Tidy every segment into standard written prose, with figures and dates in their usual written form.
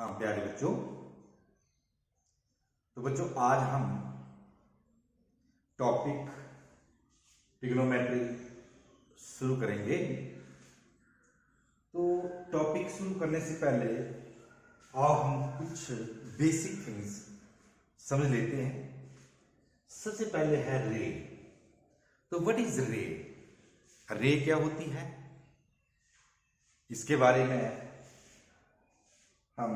हाँ प्यारे बच्चों, तो बच्चों आज हम टॉपिक ट्रिग्नोमेट्री शुरू करेंगे। तो टॉपिक शुरू करने से पहले आओ हम कुछ बेसिक थिंग्स समझ लेते हैं। सबसे पहले है रे। तो व्हाट इज रे? रे क्या होती है, इसके बारे में हम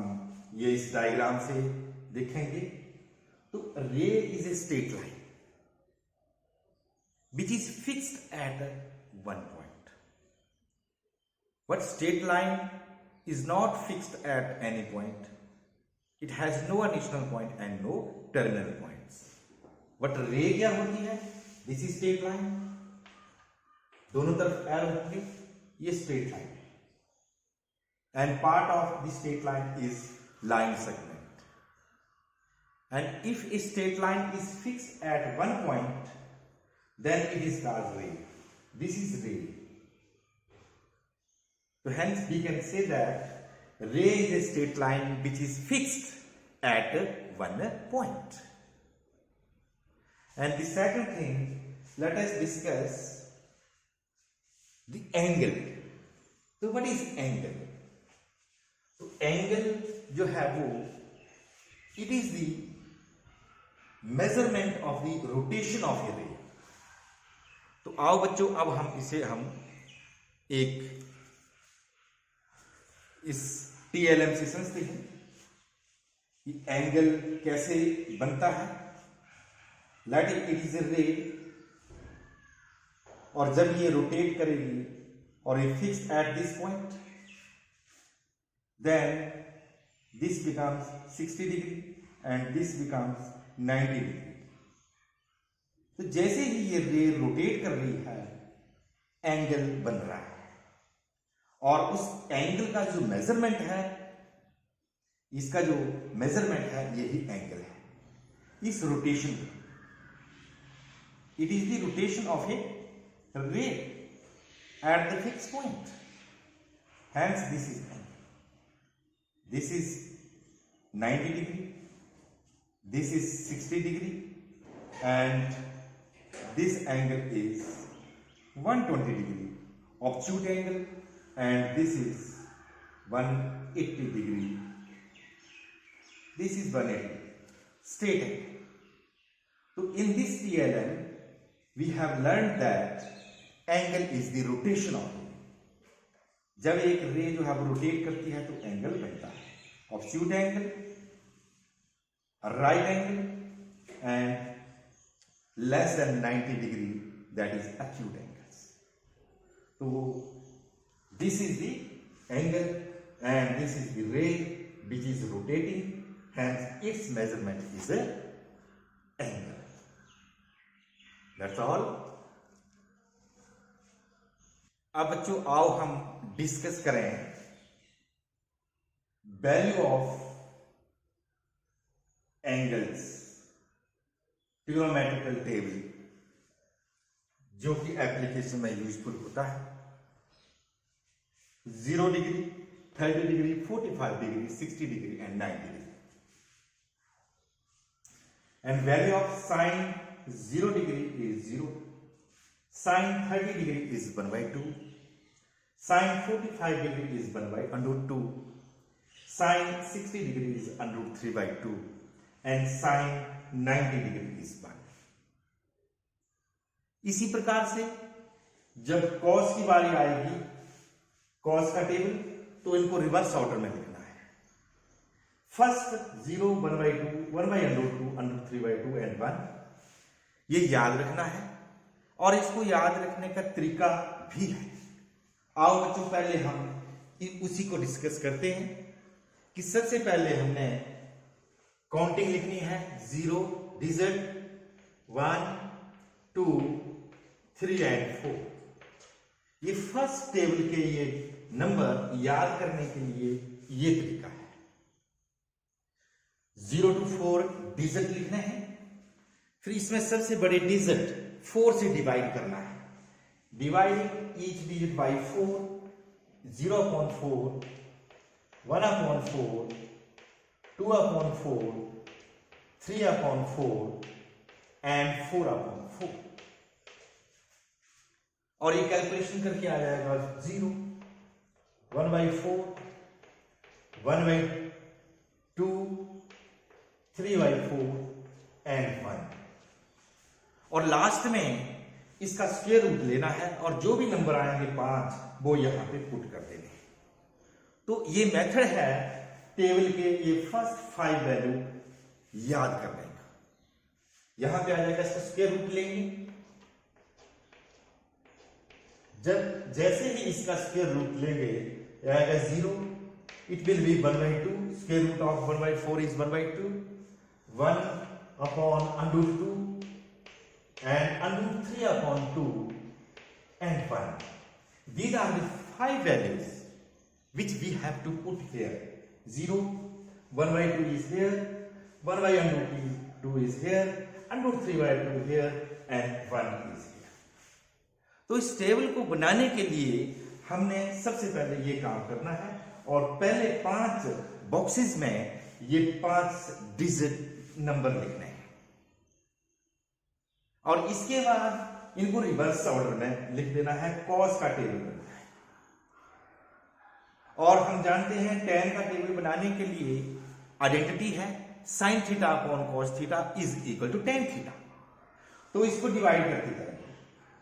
ये इस डायग्राम से देखेंगे। तो रे is a straight line which is fixed at one point. But straight line is not fixed at any point. It has no initial point and no terminal points. But ray क्या होती है? This is straight line. दोनों तरफ arrow होंगे, ये straight line है. And part of the straight line is line segment. And if a straight line is fixed at one point, then it is called ray. This is ray. So hence we can say that ray is a straight line which is fixed at one point. And the second thing, let us discuss the angle. So what is angle? तो angle जो है वो it is the measurement of the rotation of a ray. तो आओ बच्चों, अब हम इसे एक इस TLM से समझते हैं कि एंगल कैसे बनता है। लेट इट इज ए रे, और जब ये रोटेट करेगी और ये fix at this point, then this becomes 60 degree and this becomes 90 degree. तो जैसे ही ये रे रोटेट कर रही है, एंगल बन रहा है, और उस एंगल का जो मेजरमेंट है, इसका जो मेजरमेंट है, यही एंगल है इस रोटेशन का। It is the rotation of a ray at the fix point, hence this is angle. This is 90 degree, this is 60 degree, and this angle is 120 degree obtuse angle, and this is 180 degree. This is 180 straight angle. So in this TLM we have learned that angle is the rotation of ray. जब एक रे जो है वो rotate करती है तो angle बनता है obtuse angle, right angle, and less than 90 degree, that is acute angles. So this is the angle and this is the ray which is rotating, hence its measurement is a angle. That's all. अब बच्चों आओ हम discuss करें value of angles, trigonometrical table, जो कि application में useful होता है। 0 degree, 30 degree, 45 degree, 60 degree and 90 degree. And value of sine 0 degree is 0, sine 30 degree is 1/2, sine 45 degree is 1/√2, sine 60 degree is √3/2, and sine 90 degree is 1। इसी प्रकार से जब cos की बारी आएगी, कॉस का टेबल, तो इनको रिवर्स ऑर्डर में लिखना है। फर्स्ट 0, 1/2, 1/√2, √3/2 एंड 1, ये याद रखना है, और इसको याद रखने का तरीका भी है। आओ बच्चों पहले हम उसी को डिस्कस करते हैं कि सबसे पहले हमने काउंटिंग लिखनी है। 0 डिजिट, 1, 2, 3 एंड 4। ये फर्स्ट टेबल के ये नंबर याद करने के लिए ये तरीका है। 0 to 4 डिजिट लिखना है, फिर इसमें सबसे बड़े डिजिट 4 से डिवाइड करना है। Dividing each digit by 4, 0/4, 1/4, 2/4, 3/4 and 4/4। और ये कैलकुलेशन करके आ जाएगा 0, 1/4, 1/2, 3/4 एंड 1। और लास्ट में इसका स्क्वायर रूट लेना है और जो भी नंबर आएंगे 5 वो यहां पे पुट कर देंगे। तो ये मेथड है टेबल के ये फर्स्ट 5 वैल्यू याद करने का। यहां पे आ जाएगा, इसका स्क्वायर रूट लेंगे। जब जैसे ही इसका स्क्वायर रूट लेंगे आएगा 0, it will be 1/2, square root of 1/4 is 1/2, 1/√2 and √3/2 and 1. These are the 5 values which we have to put here. 0, 1/2 is here, 1/√2 is here, √3/2 here and 1 is here. तो इस table को बनाने के लिए हमने सबसे पहले ये काम करना है और पहले 5 बॉक्सेस में ये 5 डिजिट नंबर लिखने हैं और इसके बाद इनको रिवर्स ऑर्डर में लिख देना है। कॉस का टेबल बनना है और हम जानते हैं tan का टेबल बनाने के लिए आइडेंटिटी है sin theta upon cos theta is equal to tan theta. तो इसको डिवाइड करते जाएंगे,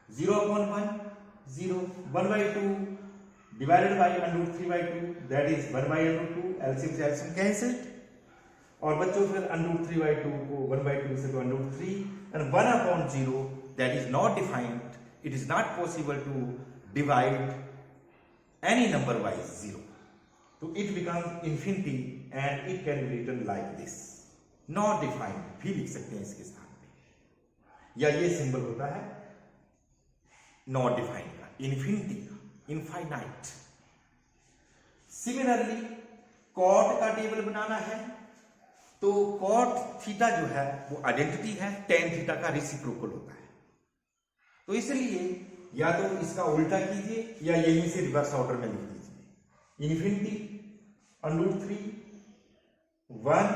0/1 0, 1/2 divided by √3/2 that is 1/√2, LCM से एलसीएम कैंसिल्ड। और बच्चों फिर √3/2 को 1/2 से तो √3 and 1/0 that is not defined. It is not possible to divide any number by 0. So it becomes infinity and it can be written like this. Not defined भी लिख सकते हैं इसके स्थान पे, या ये सिंबल होता है not defined का, infinity का, infinite. Similarly, cot का टेबल बनाना है तो cot थीटा जो है वो आइडेंटिटी है tan थीटा का रेसिप्रोकल होता है। तो इसलिए या तो इसका उल्टा कीजिए या यहीं से रिवर्स ऑर्डर में लिख दीजिए, इन्फिनिटी √3, 1,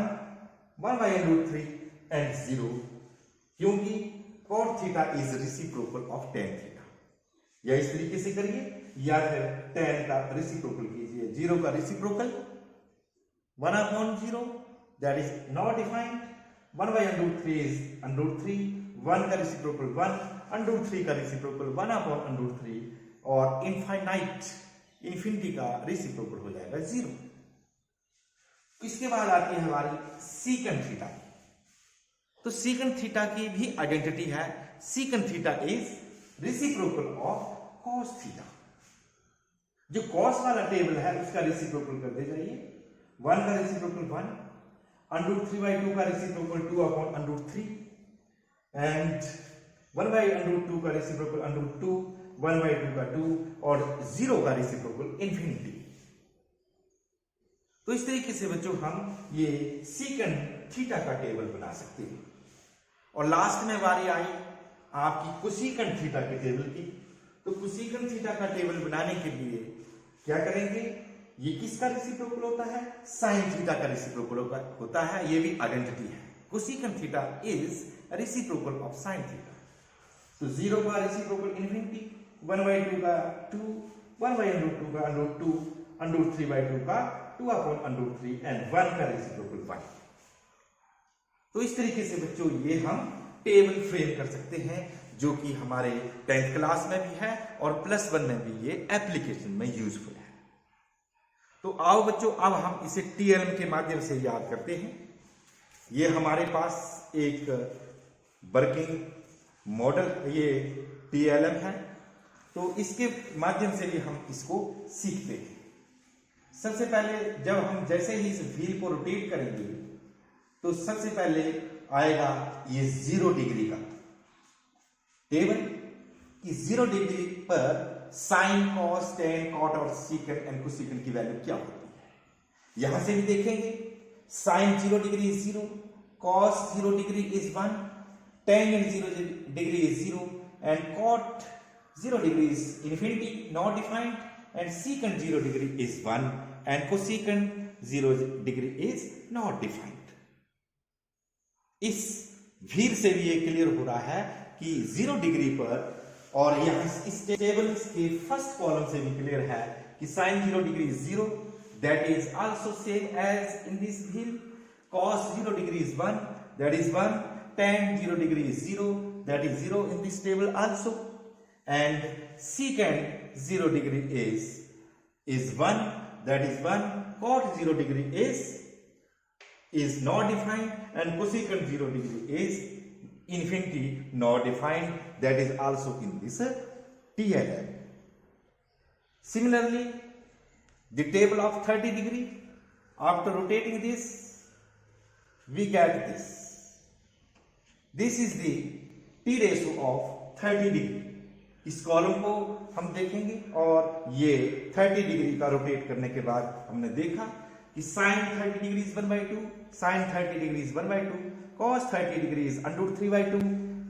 1/√3 एंड 0, क्योंकि cot theta is reciprocal of tan theta. या इस तरीके से करिए या फिर tan का रेसिप्रोकल कीजिए, 0 का reciprocal 1/0 that is not defined, 1/√3 is √3, 1 का रेसिप्रोकल 1, √3 का रेसिप्रोकल 1/√3 और इनफाइनाइट इन्फिनिटी का रेसिप्रोकल हो जाएगा 0। इसके बाद आती है हमारी सीकन थीटा। तो सीकन थीटा की भी आइडेंटिटी है, secant theta is reciprocal of cos theta. जो कॉस वाला टेबल है उसका रेसिप्रोकल कर दे जाइए, 1 का रेसिप्रोकल 1, √3/2 का रेसिप्रोकल 2/√3 एंड 1/√2 का रेसिप्रोकल √2, 1/2 का 2 और 0 का रेसिप्रोकल इन्फिनिटी। तो इस तरीके से बच्चों हम ये सीकंड थीटा का टेबल बना सकते हैं। और लास्ट में बारी आई आपकी कोसीकंड थीटा के टेबल की। तो कोसीकंड थीटा का टेबल बनाने के लिए क्या करेंगे, ये किसका रेसिप्रोकल होता है, साइन थीटा का रेसिप्रोकल होता है, ये भी आइडेंटिटी है। Cosecant theta is reciprocal of sine theta. तो 0 का रेसिप्रोकल इन्फिनिटी, 1/2 का 2, 1/√2 का √2, √3/2 का 2/√3 एंड 1 का रेसिप्रोकल 1। तो इस तरीके से बच्चों ये हम टेबल फ्रेम कर सकते हैं जो कि हमारे 10th क्लास में भी है और +1 में भी ये एप्लीकेशन में यूजफुल है। तो आओ बच्चों अब हम इसे टीएलएम के माध्यम से याद करते हैं। ये हमारे पास एक वर्किंग मॉडल ये टीएलएम है, तो इसके माध्यम से भी हम इसको सीखते हैं। सबसे पहले जब हम जैसे ही इस व्हील को रोटेट करेंगे तो सबसे पहले आएगा ये 0 डिग्री का टेबल कि 0 डिग्री पर साइन, कॉस, टेन, कॉट और सीकंड एंड कोसेकंड की वैल्यू क्या होती है। यहां से भी देखेंगे sine 0 degree is 0, cos 0 degree is 1, tan 0 degree is 0 and cot 0 degree is infinity not defined and secant 0 degree is 1 and cosecant 0 degree is not defined. इस भीड़ से भी ये क्लियर हो रहा है कि 0 डिग्री पर, और यहाँ इस टेबल के फर्स्ट कॉलम से भी क्लियर है कि sin 0 degree is 0, that is also same as in this wheel. Cos 0 degree is 1, that is 1. Tan 0 degree is 0, that is 0 in this table also. And secant 0 degree is 1, that is 1. Cot 0 degree is not defined, and cosecant 0 degree is infinity not defined, that is also in this TLL. Similarly, the table of 30 degree, after rotating this, we get this. This is the T ratio of 30 degree. इस column को हम देखेंगे, और ये 30 degree का rotate करने के बाद हमने देखा कि sin 30 degree is 1/2, sin 30 degree is 1/2, cos 30 degree is √3/2,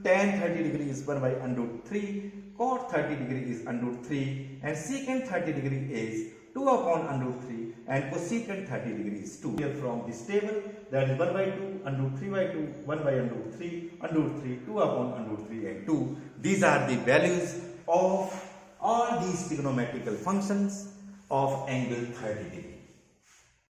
tan 30 degree is 1/√3, cot 30 degree is √3, and secant 30 degree is 2/√3, and cosecant 30 degree is 2. Here from this table, that is 1/2, √3/2, 1/√3, √3, 2/√3, and 2. These are the values of all these trigonometrical functions of angle 30 degree.